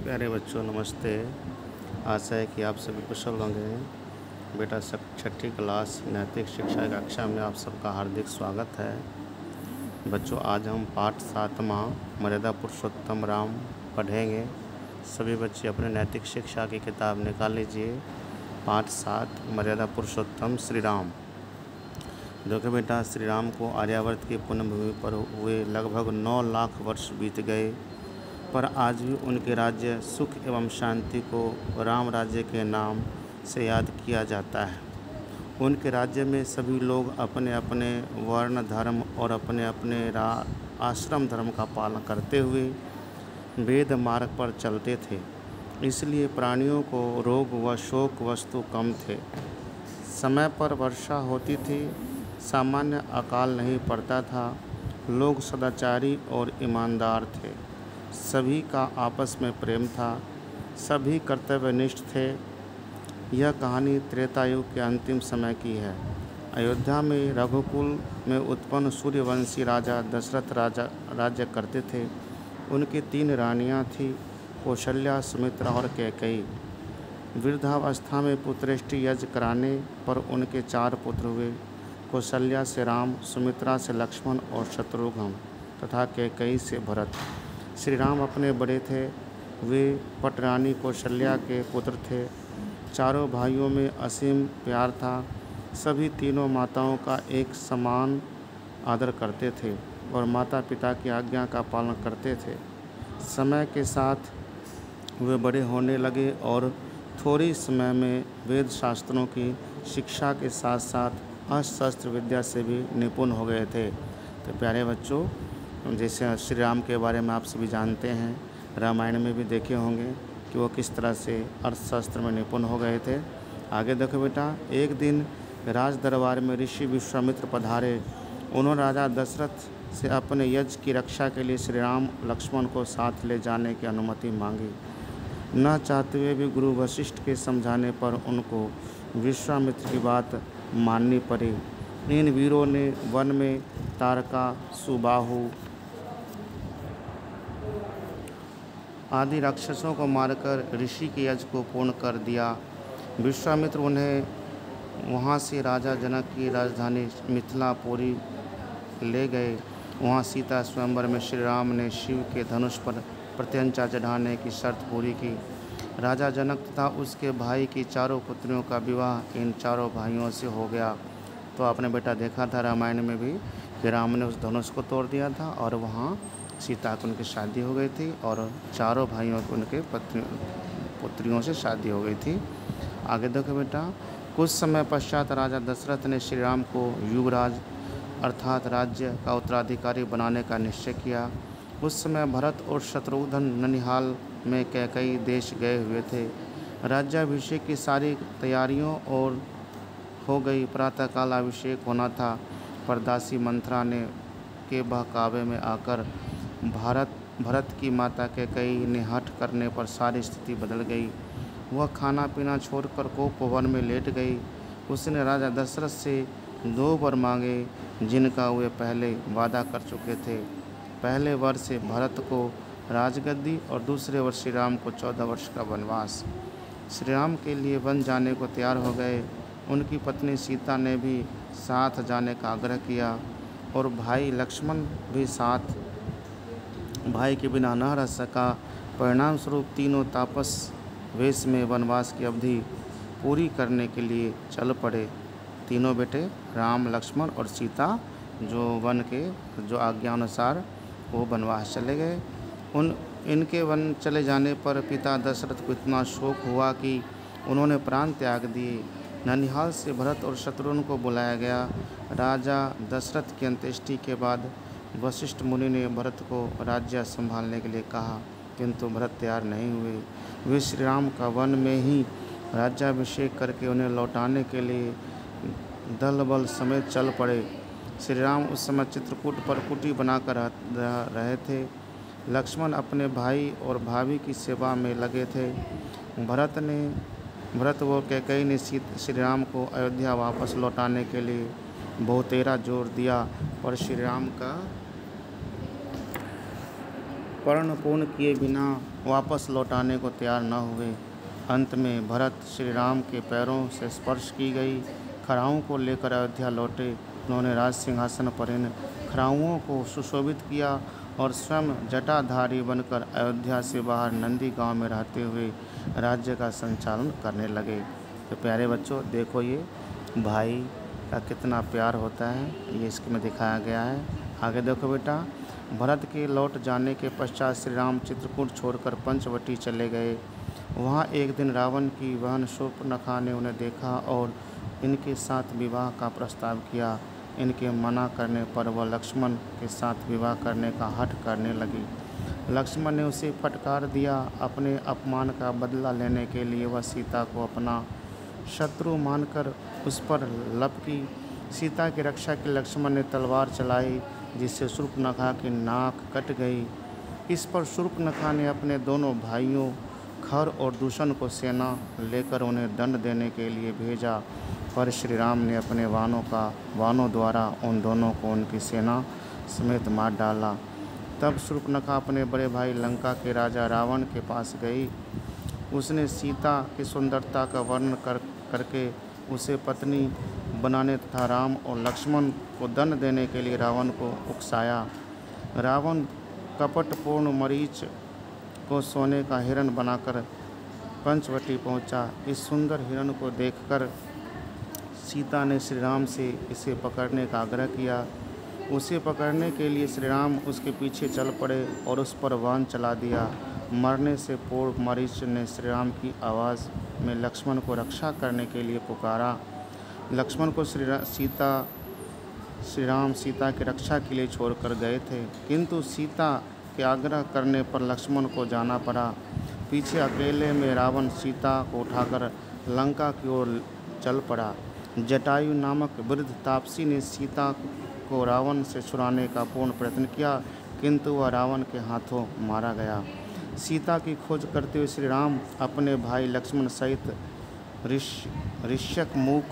प्यारे बच्चों नमस्ते। आशा है कि आप सभी कुशल होंगे। बेटा सब छठी क्लास नैतिक शिक्षा कक्षा में आप सबका हार्दिक स्वागत है। बच्चों आज हम पाठ 7वां मर्यादा पुरुषोत्तम राम पढ़ेंगे। सभी बच्चे अपने नैतिक शिक्षा की किताब निकाल लीजिए। पाठ 7 मर्यादा पुरुषोत्तम श्री राम। देखो बेटा, श्री राम को आर्यावर्त की पुण्यभूमि पर हुए लगभग 9 लाख वर्ष बीत गए, पर आज भी उनके राज्य सुख एवं शांति को राम राज्य के नाम से याद किया जाता है। उनके राज्य में सभी लोग अपने अपने वर्ण धर्म और अपने अपने आश्रम धर्म का पालन करते हुए वेद मार्ग पर चलते थे, इसलिए प्राणियों को रोग व शोक वस्तु कम थे। समय पर वर्षा होती थी, सामान्य अकाल नहीं पड़ता था। लोग सदाचारी और ईमानदार थे। सभी का आपस में प्रेम था। सभी कर्तव्यनिष्ठ थे। यह कहानी त्रेता युग के अंतिम समय की है। अयोध्या में रघुकुल में उत्पन्न सूर्यवंशी राजा दशरथ राज्य करते थे। उनकी 3 रानियां थीं, कौशल्या, सुमित्रा और कैकेयी। वृद्धावस्था में पुत्रेष्टि यज्ञ कराने पर उनके 4 पुत्र हुए। कौशल्या से राम, सुमित्रा से लक्ष्मण और शत्रुघ्न तथा कैकेयी से भरत। श्री राम अपने बड़े थे। वे पटरानी कौशल्या के पुत्र थे। चारों भाइयों में असीम प्यार था। सभी तीनों माताओं का एक समान आदर करते थे और माता पिता की आज्ञा का पालन करते थे। समय के साथ वे बड़े होने लगे और थोड़ी समय में वेद शास्त्रों की शिक्षा के साथ साथ अस्त्र विद्या से भी निपुण हो गए थे। तो प्यारे बच्चों, जैसे श्री राम के बारे में आप सभी जानते हैं, रामायण में भी देखे होंगे कि वो किस तरह से अर्थशास्त्र में निपुण हो गए थे। आगे देखो बेटा, एक दिन राज दरबार में ऋषि विश्वामित्र पधारे। उन्होंने राजा दशरथ से अपने यज्ञ की रक्षा के लिए श्री राम लक्ष्मण को साथ ले जाने की अनुमति मांगी। न चाहते हुए भी गुरु वशिष्ठ के समझाने पर उनको विश्वामित्र की बात माननी पड़ी। इन वीरों ने वन में तारका, सुबाहु आदि राक्षसों को मारकर ऋषि के यज्ञ को पूर्ण कर दिया। विश्वामित्र उन्हें वहां से राजा जनक की राजधानी मिथिलापुरी ले गए। वहां सीता स्वयंवर में श्री राम ने शिव के धनुष पर प्रत्यंचा चढ़ाने की शर्त पूरी की। राजा जनक तथा उसके भाई की 4 पुत्रियों का विवाह इन 4 भाइयों से हो गया। तो आपने बेटा देखा था रामायण में भी कि राम ने उस धनुष को तोड़ दिया था और वहाँ सीता की उनकी शादी हो गई थी और 4 भाइयों की उनके पुत्रियों से शादी हो गई थी। आगे देखो बेटा, कुछ समय पश्चात राजा दशरथ ने श्री राम को युवराज अर्थात राज्य का उत्तराधिकारी बनाने का निश्चय किया। उस समय भरत और शत्रुघ्न ननिहाल में कैकेयी देश गए हुए थे। राज्याभिषेक की सारी तैयारियों और हो गई। प्रातःकाल अभिषेक होना था, पर दासी मंथरा ने के बहकावे में आकर भरत की माता कैकेयी ने हठ करने पर सारी स्थिति बदल गई। वह खाना पीना छोड़कर कोप वन में लेट गई। उसने राजा दशरथ से 2 वर मांगे, जिनका वे पहले वादा कर चुके थे। पहले वर से भरत को राजगद्दी और दूसरे वर श्री राम को 14 वर्ष का वनवास। श्री राम के लिए वन जाने को तैयार हो गए। उनकी पत्नी सीता ने भी साथ जाने का आग्रह किया और भाई लक्ष्मण भी साथ। भाई के बिना न रह सका। परिणाम स्वरूप तीनों तापस वेश में वनवास की अवधि पूरी करने के लिए चल पड़े। तीनों बेटे राम, लक्ष्मण और सीता जो वन के जो आज्ञा अनुसार वो वनवास चले गए। इनके वन चले जाने पर पिता दशरथ को इतना शोक हुआ कि उन्होंने प्राण त्याग दिए। ननिहाल से भरत और शत्रुघ्न को बुलाया गया। राजा दशरथ की अंत्येष्टि के बाद वशिष्ठ मुनि ने भरत को राज्य संभालने के लिए कहा, किंतु भरत तैयार नहीं हुए। वे श्री राम का वन में ही राज्याभिषेक करके उन्हें लौटाने के लिए दल बल समेत चल पड़े। श्री राम उस समय चित्रकूट पर कुटी बनाकर रहे थे। लक्ष्मण अपने भाई और भाभी की सेवा में लगे थे। भरत व कैकेयी ने श्री राम को अयोध्या वापस लौटाने के लिए बहुतेरा जोर दिया, पर श्री राम का पर्ण पूर्ण किए बिना वापस लौटाने को तैयार न हुए। अंत में भरत श्री राम के पैरों से स्पर्श की गई खड़ाओं को लेकर अयोध्या लौटे। उन्होंने राज सिंहासन पर इन खड़ाओं को सुशोभित किया और स्वयं जटाधारी बनकर अयोध्या से बाहर नंदी गांव में रहते हुए राज्य का संचालन करने लगे। तो प्यारे बच्चों, देखो ये भाई का कितना प्यार होता है, ये इसमें दिखाया गया है। आगे देखो बेटा, भरत के लौट जाने के पश्चात श्री राम चित्रकूट छोड़कर पंचवटी चले गए। वहाँ एक दिन रावण की बहन शूर्पणखा ने उन्हें देखा और इनके साथ विवाह का प्रस्ताव किया। इनके मना करने पर वह लक्ष्मण के साथ विवाह करने का हठ करने लगी। लक्ष्मण ने उसे फटकार दिया। अपने अपमान का बदला लेने के लिए वह सीता को अपना शत्रु मानकर उस पर लपकी। सीता की रक्षा के लक्ष्मण ने तलवार चलाई, जिससे शूर्पणखा की नाक कट गई। इस पर शूर्पणखा ने अपने दोनों भाइयों खर और दूषण को सेना लेकर उन्हें दंड देने के लिए भेजा, पर श्री राम ने अपने वानों द्वारा उन दोनों को उनकी सेना समेत मार डाला। तब शूर्पणखा अपने बड़े भाई लंका के राजा रावण के पास गई। उसने सीता की सुंदरता का वर्णन करके उसे पत्नी बनाने तथा राम और लक्ष्मण को दंड देने के लिए रावण को उकसाया। रावण कपटपूर्ण मरीच को सोने का हिरण बनाकर पंचवटी पहुंचा। इस सुंदर हिरण को देखकर सीता ने श्री राम से इसे पकड़ने का आग्रह किया। उसे पकड़ने के लिए श्री राम उसके पीछे चल पड़े और उस पर बाण चला दिया। मरने से पूर्व मरीच ने श्री राम की आवाज़ में लक्ष्मण को रक्षा करने के लिए पुकारा। लक्ष्मण को श्री राम सीता की रक्षा के लिए छोड़कर गए थे, किंतु सीता के आग्रह करने पर लक्ष्मण को जाना पड़ा। पीछे अकेले में रावण सीता को उठाकर लंका की ओर चल पड़ा। जटायु नामक वृद्ध तापसी ने सीता को रावण से छुड़ाने का पूर्ण प्रयत्न किया, किंतु वह रावण के हाथों मारा गया। सीता की खोज करते हुए श्री राम अपने भाई लक्ष्मण सहित ऋष्यकमुख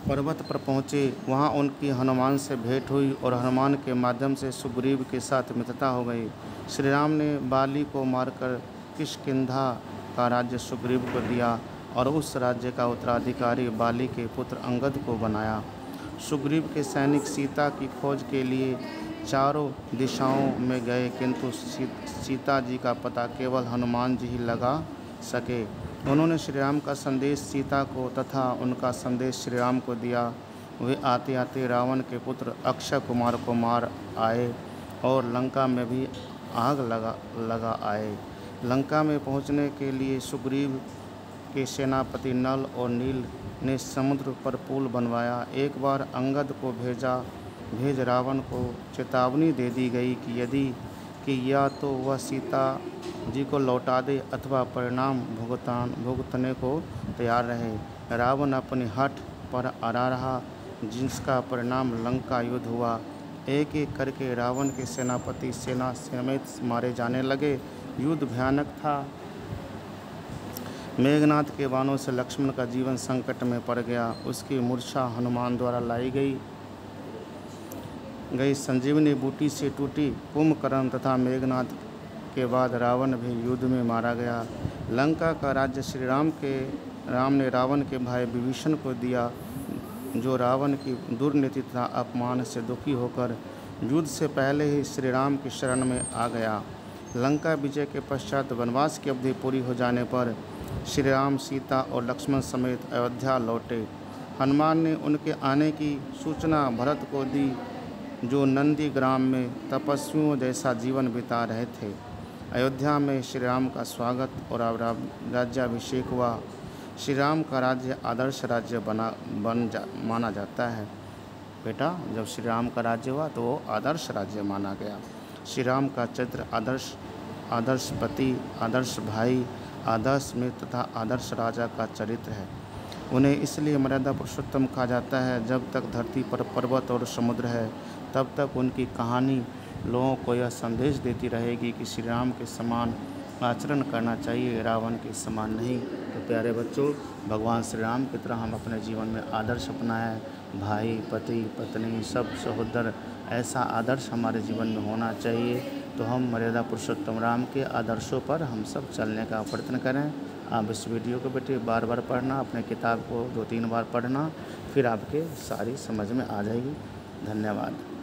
पर्वत पर पहुँचे। वहाँ उनकी हनुमान से भेंट हुई और हनुमान के माध्यम से सुग्रीव के साथ मित्रता हो गई। श्री राम ने बाली को मारकर किष्किंधा का राज्य सुग्रीव को दिया और उस राज्य का उत्तराधिकारी बाली के पुत्र अंगद को बनाया। सुग्रीव के सैनिक सीता की खोज के लिए चारों दिशाओं में गए, किंतु सीता जी का पता केवल हनुमान जी ही लगा सके। उन्होंने श्री राम का संदेश सीता को तथा उनका संदेश श्री राम को दिया। वे आते आते रावण के पुत्र अक्षय कुमार को मार आए और लंका में भी आग लगा आए। लंका में पहुंचने के लिए सुग्रीव के सेनापति नल और नील ने समुद्र पर पुल बनवाया। एक बार अंगद को भेज रावण को चेतावनी दे दी गई कि या तो वह सीता जी को लौटा दे अथवा परिणाम भुगतने को तैयार रहे। रावण अपनी हठ पर अड़ा रहा, जिसका परिणाम लंका युद्ध हुआ। एक एक करके रावण के सेनापति सेना समेत मारे जाने लगे। युद्ध भयानक था। मेघनाथ के बाणों से लक्ष्मण का जीवन संकट में पड़ गया। उसकी मूर्छा हनुमान द्वारा लाई गई संजीवनी बूटी से टूटी। कुंभकर्ण तथा मेघनाथ के बाद रावण भी युद्ध में मारा गया। लंका का राज्य श्री राम ने रावण के भाई विभीषण को दिया, जो रावण की दुर्नीति तथा अपमान से दुखी होकर युद्ध से पहले ही श्री राम की शरण में आ गया। लंका विजय के पश्चात वनवास की अवधि पूरी हो जाने पर श्री राम सीता और लक्ष्मण समेत अयोध्या लौटे। हनुमान ने उनके आने की सूचना भरत को दी, जो नंदी ग्राम में तपस्वियों जैसा जीवन बिता रहे थे। अयोध्या में श्री राम का स्वागत और राज्याभिषेक हुआ। श्री राम का राज्य आदर्श राज्य माना जाता है। बेटा, जब श्री राम का राज्य हुआ तो वो आदर्श राज्य माना गया। श्री राम का चरित्र आदर्श पति, आदर्श भाई, आदर्श मित्र तथा आदर्श राजा का चरित्र है। उन्हें इसलिए मर्यादा पुरुषोत्तम कहा जाता है। जब तक धरती पर पर्वत और समुद्र है, तब तक उनकी कहानी लोगों को यह संदेश देती रहेगी कि श्री राम के समान आचरण करना चाहिए, रावण के समान नहीं। तो प्यारे बच्चों, भगवान श्री राम की तरह हम अपने जीवन में आदर्श अपनाएं। भाई, पति, पत्नी, सब सहोदर ऐसा आदर्श हमारे जीवन में होना चाहिए। तो हम मर्यादा पुरुषोत्तम राम के आदर्शों पर हम सब चलने का प्रयत्न करें। आप इस वीडियो को बेटे बार बार पढ़ना, अपने किताब को 2-3 बार पढ़ना, फिर आपके सारी समझ में आ जाएगी। धन्यवाद।